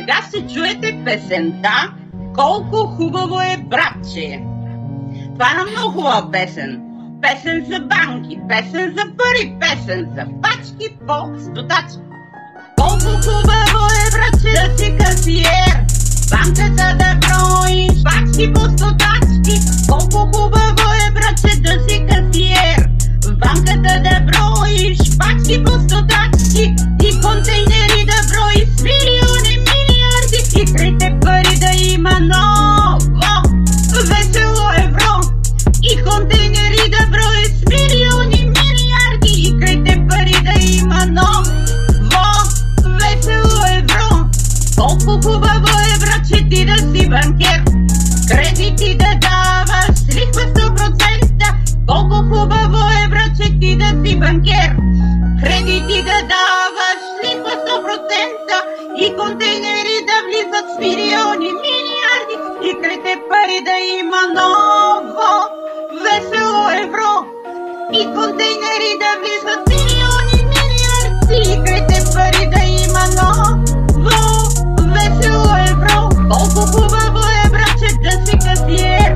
Сега ще чуете песента "Колко хубаво е, братче". Това е една много хубава песен. Песен за банки, песен за пари, песен за пачки по стотачки. Колко хубаво е, братче, да си касиер, банката да броиш пачки по стотачки. Колко хубаво е, братче, да си касиер, в банката да броиш пачки по стотачки и контейнери да броиш с милиони, милиарди и крите пари да има ново весело евро и контейнери да броиш с милиони, милиарди и крите пари да има ново весело евро. Колко хубаво е, братче, ти да си банкер, кредити да даваш с лихва 100%. Колко хубаво е, братче, ти да си банкер, кредити да даваш с лихва 100% и контейнери да влизат с милиони, милиарди и крите пари да има ново весело евро и контейнери да влизат с милиони, милиарди и крите пари да има ново весело евро. Колко хубаво е, братче, да си касиер,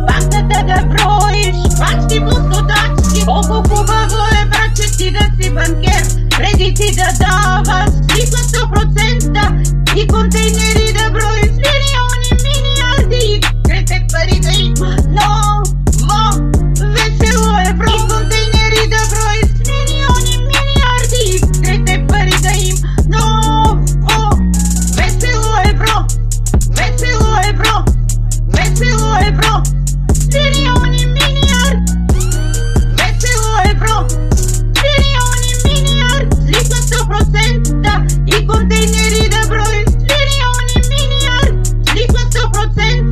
банката да броиш пачки по стотачки. Колко хубаво е, братче, ти да си банкер, кредити да даваш с лихва 100% и контейнери да броиш с милиони, милиарди и крите пари да има ново весело евро и контейнери да броиш с милиони, милиарди и крите пари да има ново весело евро. Весело евро, весело евро, милиони, милиарди, весело евро, милиони, милиарди, с лихва 100% и контейнери да броиш с милиони, милиарди, с лихва 100%.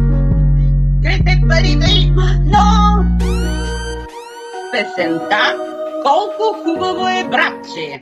Крите пари да има ново. Песента "Колко хубаво е, братче".